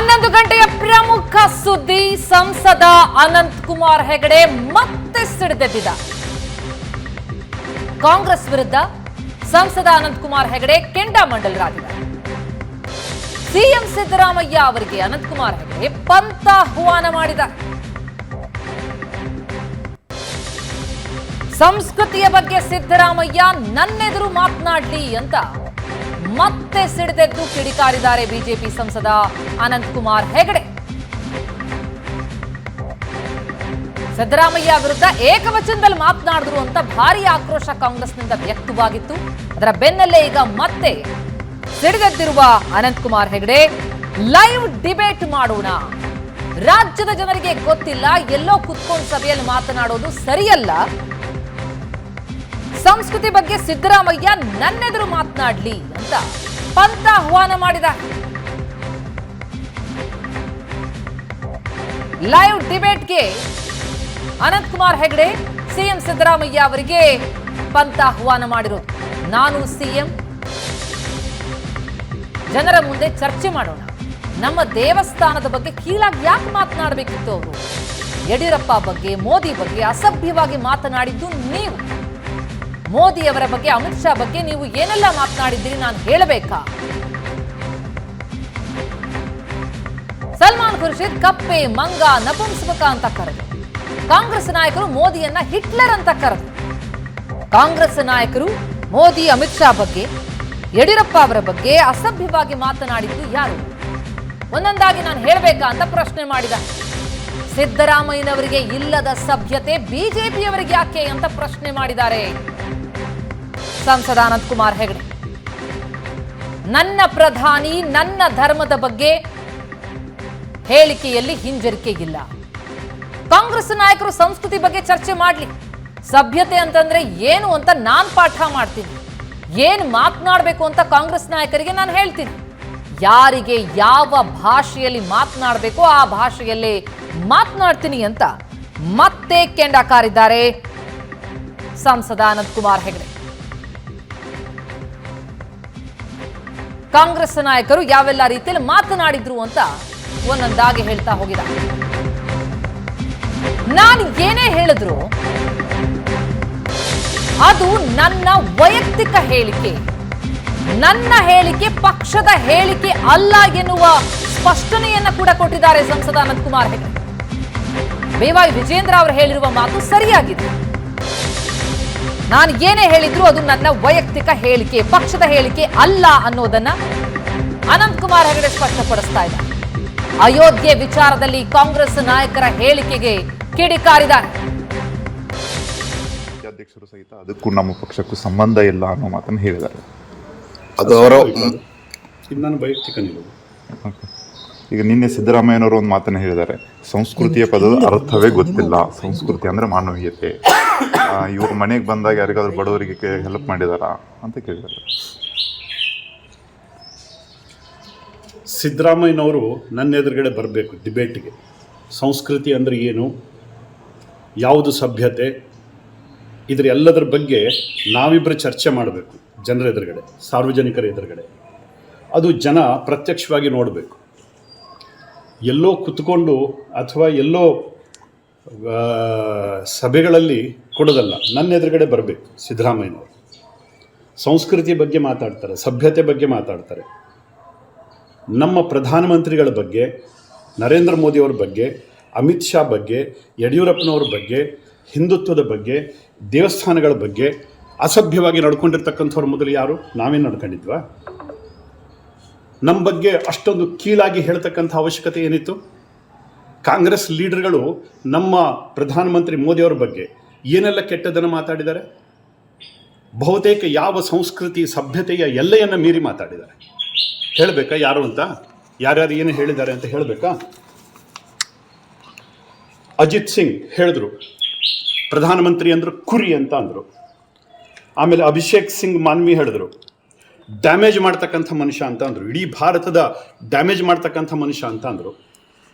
11 ಗಂಟೆಯ ಪ್ರಮುಖ ಸುದ್ದಿ. ಸಂಸದ ಅನಂತ್ ಕುಮಾರ್ ಹೆಗಡೆ ಮತ್ತೆ ಸಿಡಿದೆದ್ದಿದ್ದ. ಕಾಂಗ್ರೆಸ್ ವಿರುದ್ಧ ಸಂಸದ ಅನಂತ್ ಕುಮಾರ್ ಹೆಗಡೆ ಕೆಂಡಾಮಂಡಲರಾಗಿದ್ದಾರೆ. ಸಿಎಂ ಸಿದ್ದರಾಮಯ್ಯ ಅವರಿಗೆ ಅನಂತ್ ಕುಮಾರ್ ಹೆಗಡೆ ಪಂತ ಆಹ್ವಾನ ಮಾಡಿದ್ದಾರೆ. ಸಂಸ್ಕೃತಿಯ ಬಗ್ಗೆ ಸಿದ್ದರಾಮಯ್ಯ ನನ್ನೆದುರು ಮಾತನಾಡಲಿ ಅಂತ ಮತ್ತೆ ಸಿಡಿದೆದ್ದು ಕಿಡಿಕಾರಿದ್ದಾರೆ ಬಿಜೆಪಿ ಸಂಸದ ಅನಂತ್ ಕುಮಾರ್ ಹೆಗಡೆ. ಸಿದ್ದರಾಮಯ್ಯ ವಿರುದ್ಧ ಏಕವಚನದಲ್ಲಿ ಮಾತನಾಡಿದ್ರು ಅಂತ ಭಾರಿ ಆಕ್ರೋಶ ಕಾಂಗ್ರೆಸ್ನಿಂದ ವ್ಯಕ್ತವಾಗಿತ್ತು. ಅದರ ಬೆನ್ನಲ್ಲೇ ಈಗ ಮತ್ತೆ ಸಿಡಿದೆದ್ದಿರುವ ಅನಂತ್ ಕುಮಾರ್ ಹೆಗಡೆ ಲೈವ್ ಡಿಬೇಟ್ ಮಾಡೋಣ, ರಾಜ್ಯದ ಜನರಿಗೆ ಗೊತ್ತಿಲ್ಲ, ಎಲ್ಲೋ ಕುತ್ಕೊಂಡು ಸಭೆಯಲ್ಲಿ ಮಾತನಾಡೋದು ಸರಿಯಲ್ಲ, ಸಂಸ್ಕೃತಿ ಬಗ್ಗೆ ಸಿದ್ದರಾಮಯ್ಯ ನನ್ನೆದುರು ಮಾತನಾಡ್ಲಿ ಅಂತ ಪಂತ ಆಹ್ವಾನ ಮಾಡಿದ. ಲೈವ್ ಡಿಬೇಟ್ಗೆ ಅನಂತ್ ಕುಮಾರ್ ಹೆಗಡೆ ಸಿಎಂ ಸಿದ್ದರಾಮಯ್ಯ ಅವರಿಗೆ ಪಂತ ಆಹ್ವಾನ ಮಾಡಿರೋದು. ನಾನು ಸಿಎಂ, ಜನರ ಮುಂದೆ ಚರ್ಚೆ ಮಾಡೋಣ, ನಮ್ಮ ದೇವಸ್ಥಾನದ ಬಗ್ಗೆ ಕೀಳಾಗಿ ಯಾಕೆ ಮಾತನಾಡಬೇಕಿತ್ತು ಅವರು? ಯಡಿಯೂರಪ್ಪ ಬಗ್ಗೆ, ಮೋದಿ ಬಗ್ಗೆ ಅಸಭ್ಯವಾಗಿ ಮಾತನಾಡಿದ್ದು ನೀವು. ಮೋದಿ ಅವರ ಬಗ್ಗೆ, ಅಮಿತ್ ಶಾ ಬಗ್ಗೆ ನೀವು ಏನೆಲ್ಲ ಮಾತನಾಡಿದ್ದೀರಿ ನಾನು ಹೇಳಬೇಕಾ? ಸಲ್ಮಾನ್ ಖುರ್ಷಿದ್ ಕಪ್ಪೆ, ಮಂಗ, ನಪುಂಸಕ ಅಂತ ಕರೆದು, ಕಾಂಗ್ರೆಸ್ ನಾಯಕರು ಮೋದಿಯನ್ನ ಹಿಟ್ಲರ್ ಅಂತ ಕರೆದು, ಕಾಂಗ್ರೆಸ್ ನಾಯಕರು ಮೋದಿ, ಅಮಿತ್ ಶಾ ಬಗ್ಗೆ, ಯಡಿಯೂರಪ್ಪ ಅವರ ಬಗ್ಗೆ ಅಸಭ್ಯವಾಗಿ ಮಾತನಾಡಿದ್ದು ಯಾರು? ಒಂದೊಂದಾಗಿ ನಾನು ಹೇಳಬೇಕಾ ಅಂತ ಪ್ರಶ್ನೆ ಮಾಡಿದ. ಸಿದ್ದರಾಮಯ್ಯನವರಿಗೆ ಇಲ್ಲದ ಸಭ್ಯತೆ ಬಿಜೆಪಿಯವರಿಗೆ ಯಾಕೆ ಅಂತ ಪ್ರಶ್ನೆ ಮಾಡಿದ್ದಾರೆ ಸಂಸದ ಅನಂತ್ ಕುಮಾರ್ ಹೆಗಡೆ. ನನ್ನ ಪ್ರಧಾನಿ, ನನ್ನ ಧರ್ಮದ ಬಗ್ಗೆ ಹೇಳಿಕೆಯಲ್ಲಿ ಹಿಂಜರಿಕೆ ಇಲ್ಲ. ಕಾಂಗ್ರೆಸ್ ನಾಯಕರು ಸಂಸ್ಕೃತಿ ಬಗ್ಗೆ ಚರ್ಚೆ ಮಾಡಲಿ, ಸಭ್ಯತೆ ಅಂತಂದ್ರೆ ಏನು ಅಂತ ನಾನ್ ಪಾಠ ಮಾಡ್ತೀನಿ, ಏನ್ ಮಾತನಾಡಬೇಕು ಅಂತ ಕಾಂಗ್ರೆಸ್ ನಾಯಕರಿಗೆ ನಾನು ಹೇಳ್ತೀನಿ, ಯಾರಿಗೆ ಯಾವ ಭಾಷೆಯಲ್ಲಿ ಮಾತನಾಡಬೇಕೋ ಆ ಭಾಷೆಯಲ್ಲಿ ಮಾತನಾಡ್ತೀನಿ ಅಂತ ಮತ್ತೆ ಕೆಂಡ ಕಾರಿದ್ದಾರೆ ಸಂಸದ ಅನಂತ್ ಕುಮಾರ್ ಹೆಗಡೆ. ಕಾಂಗ್ರೆಸ್ ನಾಯಕರು ಯಾವೆಲ್ಲ ರೀತಿಯಲ್ಲಿ ಮಾತನಾಡಿದ್ರು ಅಂತ ಒಂದೊಂದಾಗಿ ಹೇಳ್ತಾ ಹೋಗಿದ್ದಾರೆ. ನಾನು ಏನೇ ಹೇಳಿದ್ರು ಅದು ನನ್ನ ವೈಯಕ್ತಿಕ ಹೇಳಿಕೆ, ನನ್ನ ಹೇಳಿಕೆ ಪಕ್ಷದ ಹೇಳಿಕೆ ಅಲ್ಲ ಎನ್ನುವ ಸ್ಪಷ್ಟನೆಯನ್ನ ಕೂಡ ಕೊಟ್ಟಿದ್ದಾರೆ ಸಂಸದ ಅನಂತ್ ಕುಮಾರ್ ಹೆಗಡೆ. ಬೇವಾಯಿ ವಿಜೇಂದ್ರ ಅವರು ಹೇಳಿರುವ ಮಾತು ಸರಿಯಾಗಿದೆ. ನಾನು ಏನೇ ಹೇಳಿದ್ರು ಅದು ನನ್ನ ವೈಯಕ್ತಿಕ ಹೇಳಿಕೆ, ಪಕ್ಷದ ಹೇಳಿಕೆ ಅಲ್ಲ ಅನ್ನೋದನ್ನ ಅನಂತ್ ಕುಮಾರ್ ಹೆಗಡೆ ಸ್ಪಷ್ಟಪಡಿಸ್ತಾ ಇದ್ದಾರೆ. ಅಯೋಧ್ಯೆ ವಿಚಾರದಲ್ಲಿ ಕಾಂಗ್ರೆಸ್ ನಾಯಕರ ಹೇಳಿಕೆಗೆ ಕಿಡಿಕಾರಿದ್ದಾರೆ. ಅಧ್ಯಕ್ಷರು ಸಹಿತ ಅದಕ್ಕೂ ನಮ್ಮ ಪಕ್ಷಕ್ಕೂ ಸಂಬಂಧ ಇಲ್ಲ ಅನ್ನೋ ಮಾತನ್ನು ಹೇಳಿದ್ದಾರೆ. ಅದು ಅವರ ನನ್ನ ವೈಯಕ್ತಿಕ ನಿಲುವು. ಈಗ ನಿನ್ನೆ ಸಿದ್ದರಾಮಯ್ಯನವರು ಒಂದು ಮಾತನ್ನು ಹೇಳಿದ್ದಾರೆ, ಸಂಸ್ಕೃತಿಯ ಪದದ ಅರ್ಥವೇ ಗೊತ್ತಿಲ್ಲ, ಸಂಸ್ಕೃತಿ ಅಂದ್ರೆ ಮಾನವೀಯತೆ, ಇವ್ರ ಮನೆಗೆ ಬಂದಾಗ ಯಾರಿಗಾದ್ರೂ ಬಡವರಿಗೆ ಹೆಲ್ಪ್ ಮಾಡಿದಾರಾ ಅಂತ ಕೇಳಿದ್ದಾರೆ. ಸಿದ್ದರಾಮಯ್ಯನವರು ನನ್ನ ಎದುರುಗಡೆ ಬರಬೇಕು ಡಿಬೇಟ್ಗೆ. ಸಂಸ್ಕೃತಿ ಅಂದರೆ ಏನು, ಯಾವುದು ಸಭ್ಯತೆ, ಇದರ ಎಲ್ಲದರ ಬಗ್ಗೆ ನಾವಿಬ್ಬರು ಚರ್ಚೆ ಮಾಡಬೇಕು ಜನರ ಎದುರುಗಡೆ, ಸಾರ್ವಜನಿಕರ ಎದುರುಗಡೆ. ಅದು ಜನ ಪ್ರತ್ಯಕ್ಷವಾಗಿ ನೋಡಬೇಕು. ಎಲ್ಲೋ ಕುತ್ಕೊಂಡು ಅಥವಾ ಎಲ್ಲೋ ಸಭೆಗಳಲ್ಲಿ ಕೊಡೋದಲ್ಲ, ನನ್ನ ಎದುರುಗಡೆ ಬರಬೇಕು ಸಿದ್ದರಾಮಯ್ಯನವರು. ಸಂಸ್ಕೃತಿ ಬಗ್ಗೆ ಮಾತಾಡ್ತಾರೆ, ಸಭ್ಯತೆ ಬಗ್ಗೆ ಮಾತಾಡ್ತಾರೆ, ನಮ್ಮ ಪ್ರಧಾನಮಂತ್ರಿಗಳ ಬಗ್ಗೆ, ನರೇಂದ್ರ ಮೋದಿಯವರ ಬಗ್ಗೆ, ಅಮಿತ್ ಶಾ ಬಗ್ಗೆ, ಯಡಿಯೂರಪ್ಪನವ್ರ ಬಗ್ಗೆ, ಹಿಂದುತ್ವದ ಬಗ್ಗೆ, ದೇವಸ್ಥಾನಗಳ ಬಗ್ಗೆ ಅಸಭ್ಯವಾಗಿ ನಡ್ಕೊಂಡಿರ್ತಕ್ಕಂಥವ್ರ ಮೊದಲು ಯಾರು? ನಾವೇನು ನಡ್ಕೊಂಡಿದ್ವಾ? ನಮ್ಮ ಬಗ್ಗೆ ಅಷ್ಟೊಂದು ಕೀಳಾಗಿ ಹೇಳ್ತಕ್ಕಂಥ ಅವಶ್ಯಕತೆ ಏನಿತ್ತು? ಕಾಂಗ್ರೆಸ್ ಲೀಡರ್ಗಳು ನಮ್ಮ ಪ್ರಧಾನಮಂತ್ರಿ ಮೋದಿಯವರ ಬಗ್ಗೆ ಏನೆಲ್ಲ ಕೆಟ್ಟದನ್ನು ಮಾತಾಡಿದ್ದಾರೆ? ಬಹುತೇಕ ಯಾವ ಸಂಸ್ಕೃತಿ ಸಭ್ಯತೆಯ ಎಲ್ಲೆಯನ್ನು ಮೀರಿ ಮಾತಾಡಿದ್ದಾರೆ. ಹೇಳಬೇಕಾ ಯಾರು ಅಂತ? ಯಾರ್ಯಾರು ಏನು ಹೇಳಿದ್ದಾರೆ ಅಂತ ಹೇಳಬೇಕಾ? ಅಜಿತ್ ಸಿಂಗ್ ಹೇಳಿದ್ರು ಪ್ರಧಾನಮಂತ್ರಿ ಅಂದರು ಕುರಿ ಅಂತ ಅಂದರು. ಆಮೇಲೆ ಅಭಿಷೇಕ್ ಸಿಂಗ್ ಮಾನ್ವಿ ಹೇಳಿದ್ರು ಡ್ಯಾಮೇಜ್ ಮಾಡ್ತಕ್ಕಂಥ ಮನುಷ್ಯ ಅಂತ ಅಂದರು, ಇಡೀ ಭಾರತದ ಡ್ಯಾಮೇಜ್ ಮಾಡ್ತಕ್ಕಂಥ ಮನುಷ್ಯ ಅಂತ ಅಂದರು.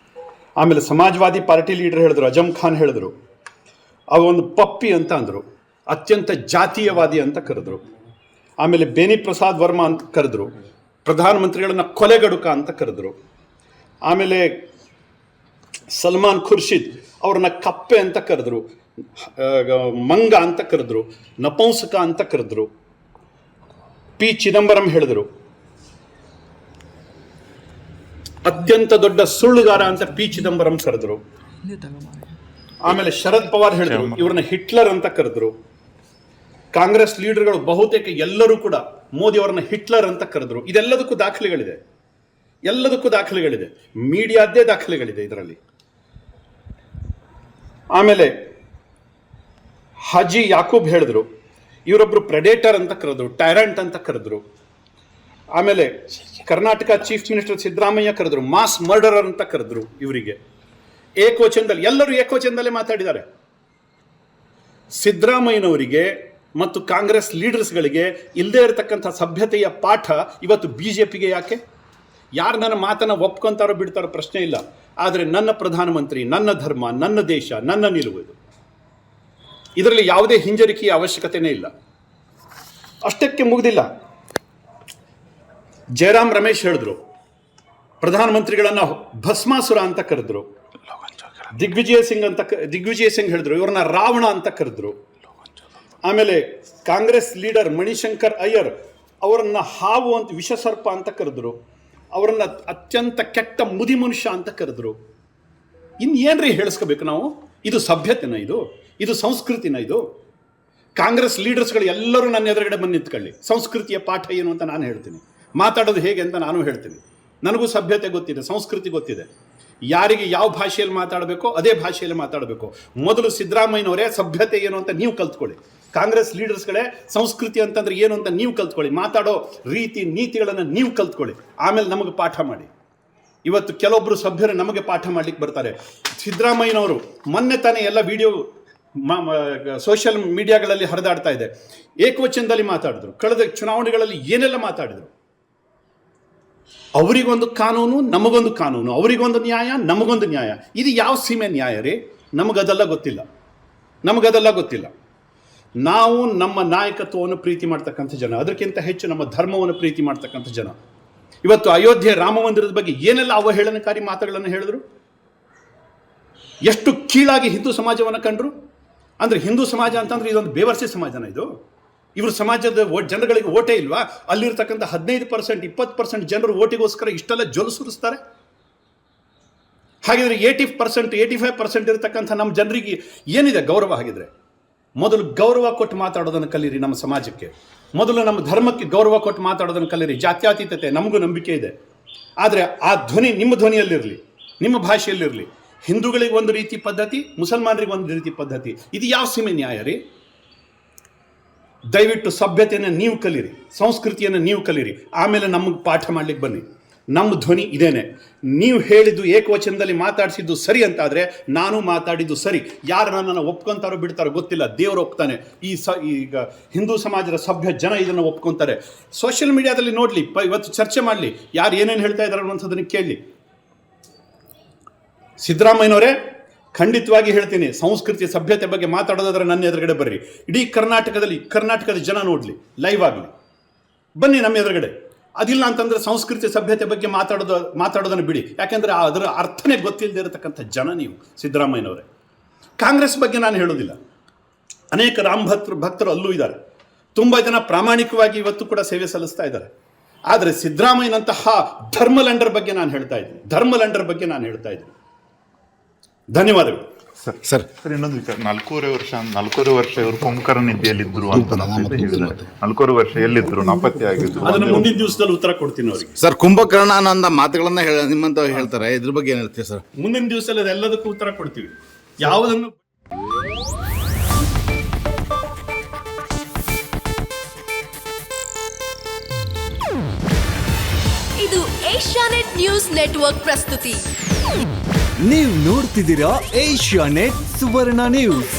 ಆಮೇಲೆ ಸಮಾಜವಾದಿ ಪಾರ್ಟಿ ಲೀಡರ್ ಹೇಳಿದ್ರು, ಅಜಮ್ ಖಾನ್ ಹೇಳಿದ್ರು ಅವ ಒಂದು ಪಪ್ಪಿ ಅಂತ ಅಂದರು, ಅತ್ಯಂತ ಜಾತೀಯವಾದಿ ಅಂತ ಕರೆದ್ರು. ಆಮೇಲೆ ಬೇನಿ ಪ್ರಸಾದ್ ವರ್ಮಾ ಅಂತ ಕರೆದ್ರು, ಪ್ರಧಾನಮಂತ್ರಿಗಳನ್ನ ಕೊಲೆಗಡುಕ ಅಂತ ಕರೆದ್ರು. ಆಮೇಲೆ ಸಲ್ಮಾನ್ ಖುರ್ಷಿದ್ ಅವ್ರನ್ನ ಕಪ್ಪೆ ಅಂತ ಕರೆದ್ರು, ಮಂಗ ಅಂತ ಕರೆದ್ರು, ನಪುಂಸಕ ಅಂತ ಕರೆದ್ರು. ಪಿ ಚಿದಂಬರಂ ಹೇಳಿದ್ರು ಅತ್ಯಂತ ದೊಡ್ಡ ಸುಳ್ಳುಗಾರ ಅಂತ ಪಿ ಚಿದಂಬರಂ ಕರೆದ್ರು. ಆಮೇಲೆ ಶರದ್ ಪವಾರ್ ಹೇಳಿದ್ರು ಇವ್ರನ್ನ ಹಿಟ್ಲರ್ ಅಂತ ಕರೆದ್ರು. ಕಾಂಗ್ರೆಸ್ ಲೀಡರ್ಗಳು ಬಹುತೇಕ ಎಲ್ಲರೂ ಕೂಡ ಮೋದಿ ಅವರನ್ನ ಹಿಟ್ಲರ್ ಅಂತ ಕರೆದ್ರು. ಇದೆಲ್ಲದಕ್ಕೂ ದಾಖಲೆಗಳಿದೆ, ಎಲ್ಲದಕ್ಕೂ ದಾಖಲೆಗಳಿದೆ, ಮೀಡಿಯಾದ್ದೇ ದಾಖಲೆಗಳಿದೆ ಇದರಲ್ಲಿ. ಆಮೇಲೆ ಹಾಜಿ ಯಾಕೂಬ್ ಹೇಳಿದ್ರು ಇವರೊಬ್ರು ಪ್ರೆಡೇಟರ್ ಅಂತ ಕರೆದ್ರು, ಟೈರಂಟ್ ಅಂತ ಕರೆದ್ರು. ಆಮೇಲೆ ಕರ್ನಾಟಕ ಚೀಫ್ ಮಿನಿಸ್ಟರ್ ಸಿದ್ದರಾಮಯ್ಯ ಕರೆದ್ರು ಮಾಸ್ ಮರ್ಡರರ್ ಅಂತ ಕರೆದ್ರು. ಇವರಿಗೆ ಏಕವಚನದಲ್ಲಿ, ಎಲ್ಲರೂ ಏಕವಚನದಲ್ಲೇ ಮಾತಾಡಿದ್ದಾರೆ. ಸಿದ್ದರಾಮಯ್ಯನವರಿಗೆ ಮತ್ತು ಕಾಂಗ್ರೆಸ್ ಲೀಡರ್ಸ್ಗಳಿಗೆ ಇಲ್ಲದೆ ಇರತಕ್ಕಂಥ ಸಭ್ಯತೆಯ ಪಾಠ ಇವತ್ತು ಬಿಜೆಪಿಗೆ ಯಾಕೆ? ಯಾರು ನನ್ನ ಮಾತನ್ನು ಒಪ್ಕೊಂತಾರೋ ಬಿಡ್ತಾರೋ ಪ್ರಶ್ನೆ ಇಲ್ಲ, ಆದರೆ ನನ್ನ ಪ್ರಧಾನಮಂತ್ರಿ, ನನ್ನ ಧರ್ಮ, ನನ್ನ ದೇಶ, ನನ್ನ ನಿಲುವು ಇದು. ಇದರಲ್ಲಿ ಯಾವುದೇ ಹಿಂಜರಿಕೆಯ ಅವಶ್ಯಕತೆಯೇ ಇಲ್ಲ. ಅಷ್ಟಕ್ಕೆ ಮುಗಿದಿಲ್ಲ. ಜಯರಾಮ್ ರಮೇಶ್ ಹೇಳಿದ್ರು ಪ್ರಧಾನಮಂತ್ರಿಗಳನ್ನ ಭಸ್ಮಾಸುರ ಅಂತ ಕರೆದ್ರು. ದಿಗ್ವಿಜಯ ಸಿಂಗ್ ಹೇಳಿದ್ರು ಇವ್ರನ್ನ ರಾವಣ ಅಂತ ಕರೆದ್ರು. ಆಮೇಲೆ ಕಾಂಗ್ರೆಸ್ ಲೀಡರ್ ಮಣಿಶಂಕರ್ ಅಯ್ಯರ್ ಅವರನ್ನ ಹಾವು ಅಂತ, ವಿಷಸರ್ಪ ಅಂತ ಕರೆದ್ರು. ಅವರನ್ನ ಅತ್ಯಂತ ಕೆಟ್ಟ ಮುದಿ ಮನುಷ್ಯ ಅಂತ ಕರೆದ್ರು. ಇನ್ನೇನ್ರಿ ಹೇಳಿಸ್ಕೋಬೇಕು ನಾವು? ಇದು ಸಭ್ಯತೆನ? ಇದು ಸಂಸ್ಕೃತಿನ? ಇದು ಕಾಂಗ್ರೆಸ್ ಲೀಡರ್ಸ್ಗಳು ಎಲ್ಲರೂ ನನ್ನ ಎದುರುಗಡೆ ಬಂದು ನಿಂತ್ಕೊಳ್ಳಿ, ಸಂಸ್ಕೃತಿಯ ಪಾಠ ಏನು ಅಂತ ನಾನು ಹೇಳ್ತೀನಿ, ಮಾತಾಡೋದು ಹೇಗೆ ಅಂತ ನಾನು ಹೇಳ್ತೀನಿ. ನನಗೂ ಸಭ್ಯತೆ ಗೊತ್ತಿದೆ, ಸಂಸ್ಕೃತಿ ಗೊತ್ತಿದೆ. ಯಾರಿಗೆ ಯಾವ ಭಾಷೆಯಲ್ಲಿ ಮಾತಾಡಬೇಕೋ ಅದೇ ಭಾಷೆಯಲ್ಲಿ ಮಾತಾಡಬೇಕು. ಮೊದಲು ಸಿದ್ದರಾಮಯ್ಯನವರೇ ಸಭ್ಯತೆ ಏನು ಅಂತ ನೀವು ಕಲ್ತ್ಕೊಳ್ಳಿ. ಕಾಂಗ್ರೆಸ್ ಲೀಡರ್ಸ್ಗಳೇ ಸಂಸ್ಕೃತಿ ಅಂತಂದ್ರೆ ಏನು ಅಂತ ನೀವು ಕಲ್ತ್ಕೊಳ್ಳಿ. ಮಾತಾಡೋ ರೀತಿ ನೀತಿಗಳನ್ನು ನೀವು ಕಲ್ತ್ಕೊಳ್ಳಿ. ಆಮೇಲೆ ನಮಗೆ ಪಾಠ ಮಾಡಿ. ಇವತ್ತು ಕೆಲವೊಬ್ಬರು ಸಭ್ಯರು ನಮಗೆ ಪಾಠ ಮಾಡ್ಲಿಕ್ಕೆ ಬರ್ತಾರೆ. ಸಿದ್ದರಾಮಯ್ಯನವರು ಮೊನ್ನೆ ತಾನೇ ಎಲ್ಲ ವಿಡಿಯೋ ಸೋಷಿಯಲ್ ಮೀಡಿಯಾಗಳಲ್ಲಿ ಹರಿದಾಡ್ತಾ ಇದೆ, ಏಕವಚನದಲ್ಲಿ ಮಾತಾಡಿದ್ರು. ಕಳೆದ ಚುನಾವಣೆಗಳಲ್ಲಿ ಏನೆಲ್ಲ ಮಾತಾಡಿದ್ರು. ಅವರಿಗೊಂದು ಕಾನೂನು, ನಮಗೊಂದು ಕಾನೂನು, ಅವರಿಗೊಂದು ನ್ಯಾಯ, ನಮಗೊಂದು ನ್ಯಾಯ. ಇದು ಯಾವ ಸೀಮೆ ನ್ಯಾಯ ರೀ? ನಮಗದೆಲ್ಲ ಗೊತ್ತಿಲ್ಲ. ನಾವು ನಮ್ಮ ನಾಯಕತ್ವವನ್ನು ಪ್ರೀತಿ ಮಾಡ್ತಕ್ಕಂಥ ಜನ, ಅದಕ್ಕಿಂತ ಹೆಚ್ಚು ನಮ್ಮ ಧರ್ಮವನ್ನು ಪ್ರೀತಿ ಮಾಡ್ತಕ್ಕಂಥ ಜನ. ಇವತ್ತು ಅಯೋಧ್ಯೆ ರಾಮ ಮಂದಿರದ ಬಗ್ಗೆ ಏನೆಲ್ಲ ಅವಹೇಳನಕಾರಿ ಮಾತುಗಳನ್ನು ಹೇಳಿದ್ರು, ಎಷ್ಟು ಕೀಳಾಗಿ ಹಿಂದೂ ಸಮಾಜವನ್ನು ಕಂಡ್ರು. ಅಂದ್ರೆ ಹಿಂದೂ ಸಮಾಜ ಅಂತಂದ್ರೆ ಇದೊಂದು ಬೇವರ್ಸಿ ಸಮಾಜನ ಇದು? ಇವ್ರ ಸಮಾಜದ ಜನಗಳಿಗೆ ಓಟೇ ಇಲ್ವಾ? ಅಲ್ಲಿರ್ತಕ್ಕಂಥ 15%, 20% ಜನರು ಓಟಿಗೋಸ್ಕರ ಇಷ್ಟೆಲ್ಲ ಜೊಲು ಸುರಿಸ್ತಾರೆ. ಹಾಗಿದ್ರೆ 80%, 85% ಇರತಕ್ಕಂಥ ನಮ್ಮ ಜನರಿಗೆ ಏನಿದೆ ಗೌರವ? ಹಾಗಿದ್ರೆ ಮೊದಲು ಗೌರವ ಕೊಟ್ಟು ಮಾತಾಡೋದನ್ನು ಕಲೀರಿ. ನಮ್ಮ ಸಮಾಜಕ್ಕೆ ಮೊದಲು ನಮ್ಮ ಧರ್ಮಕ್ಕೆ ಗೌರವ ಕೊಟ್ಟು ಮಾತಾಡೋದನ್ನು ಕಲೀರಿ. ಜಾತ್ಯತೀತತೆ ನಮಗೂ ನಂಬಿಕೆ ಇದೆ, ಆದರೆ ಆ ಧ್ವನಿ ನಿಮ್ಮ ಧ್ವನಿಯಲ್ಲಿರಲಿ, ನಿಮ್ಮ ಭಾಷೆಯಲ್ಲಿರಲಿ. ಹಿಂದೂಗಳಿಗೆ ಒಂದು ರೀತಿ ಪದ್ಧತಿ, ಮುಸಲ್ಮಾನರಿಗೆ ಒಂದು ರೀತಿ ಪದ್ಧತಿ. ಇದು ಯಾವ ಸೀಮೆ ನ್ಯಾಯ ರೀ? ದಯವಿಟ್ಟು ಸಭ್ಯತೆಯನ್ನು ನೀವು ಕಲೀರಿ, ಸಂಸ್ಕೃತಿಯನ್ನು ನೀವು ಕಲೀರಿ. ಆಮೇಲೆ ನಮಗೆ ಪಾಠ ಮಾಡ್ಲಿಕ್ಕೆ ಬನ್ನಿ. ನಮ್ಮ ಧ್ವನಿ ಇದೇನೆ. ನೀವು ಹೇಳಿದ್ದು ಏಕವಚನದಲ್ಲಿ ಮಾತಾಡಿಸಿದ್ದು ಸರಿ ಅಂತಾದರೆ ನಾನು ಮಾತಾಡಿದ್ದು ಸರಿ. ಯಾರು ನನ್ನನ್ನು ಒಪ್ಕೊಂತಾರೋ ಬಿಡ್ತಾರೋ ಗೊತ್ತಿಲ್ಲ, ದೇವರು ಒಪ್ತಾನೆ. ಈಗ ಹಿಂದೂ ಸಮಾಜದ ಸಭ್ಯ ಜನ ಇದನ್ನು ಒಪ್ಕೊತಾರೆ. ಸೋಷಿಯಲ್ ಮೀಡಿಯಾದಲ್ಲಿ ನೋಡಲಿ, ಇವತ್ತು ಚರ್ಚೆ ಮಾಡಲಿ, ಯಾರು ಏನೇನು ಹೇಳ್ತಾ ಇದ್ದಾರೆ ಅನ್ನುವಂಥದ್ದನ್ನು ಕೇಳಲಿ. ಸಿದ್ದರಾಮಯ್ಯನವರೇ, ಖಂಡಿತವಾಗಿ ಹೇಳ್ತೀನಿ, ಸಂಸ್ಕೃತಿ ಸಭ್ಯತೆ ಬಗ್ಗೆ ಮಾತಾಡೋದಾದ್ರೆ ನನ್ನ ಎದುರುಗಡೆ ಬರ್ರಿ. ಇಡೀ ಕರ್ನಾಟಕದ ಜನ ನೋಡಲಿ, ಲೈವ್ ಆಗಲಿ, ಬನ್ನಿ ನಮ್ಮ ಎದುರುಗಡೆ. ಅದಿಲ್ಲ ಅಂತಂದ್ರೆ ಸಂಸ್ಕೃತಿ ಸಭ್ಯತೆ ಬಗ್ಗೆ ಮಾತಾಡೋದನ್ನು ಬಿಡಿ. ಯಾಕೆಂದ್ರೆ ಅದರ ಅರ್ಥನೇ ಗೊತ್ತಿಲ್ಲದೆ ಇರತಕ್ಕಂಥ ಜನ ನೀವು ಸಿದ್ದರಾಮಯ್ಯನವರೇ. ಕಾಂಗ್ರೆಸ್ ಬಗ್ಗೆ ನಾನು ಹೇಳೋದಿಲ್ಲ. ಅನೇಕ ರಾಮ ಭಕ್ತರು ಅಲ್ಲೂ ಇದ್ದಾರೆ. ತುಂಬ ಜನ ಪ್ರಾಮಾಣಿಕವಾಗಿ ಇವತ್ತು ಕೂಡ ಸೇವೆ ಸಲ್ಲಿಸ್ತಾ ಇದ್ದಾರೆ. ಆದರೆ ಸಿದ್ದರಾಮಯ್ಯನಂತಹ ಧರ್ಮಲಂಡರ್ ಬಗ್ಗೆ ನಾನು ಹೇಳ್ತಾ ಇದ್ದೀನಿ. ಧನ್ಯವಾದಗಳು ಸರ್. ಇನ್ನೊಂದು ವಿಚಾರ, 4.5 ವರ್ಷ ಇವರು ಕೊಂಕರ ನಿದ್ದೆಯಲ್ಲಿದ್ದರು ಅಂತ ಹೇಳಿದ್ದಾರೆ. 4.5 ವರ್ಷ ಎಲ್ಲಿದ್ರು, ನಾಪತ್ತೆ ಆಗಿದ್ರು. ಅದನ್ನು ಮುಂದಿನ ದಿವಸದಲ್ಲಿ ಉತ್ತರ ಕೊಡ್ತೀನಿ ಅವರಿಗೆ. ಸರ್, ಕುಂಭಕರ್ಣ ಅನ್ನೋ ಮಾತುಗಳನ್ನ ನಿಮ್ಮಂತ ಹೇಳ್ತಾರೆ, ಇದ್ರ ಬಗ್ಗೆ ಏನು ಹೇಳ್ತೀವಿ ಸರ್? ಮುಂದಿನ ದಿವಸದಲ್ಲಿ ಅದೆಲ್ಲದಕ್ಕೂ ಉತ್ತರ ಕೊಡ್ತೀವಿ. ಯಾವುದನ್ನು ಇದು ಏಷ್ಯಾನೆಟ್ ನ್ಯೂಸ್ ನೆಟ್ವರ್ಕ್ ಪ್ರಸ್ತುತಿ. ನೀವು ನೋಡ್ತಿದ್ದೀರಾ ಏಷ್ಯಾನೆಟ್ ಸುವರ್ಣ ನ್ಯೂಸ್.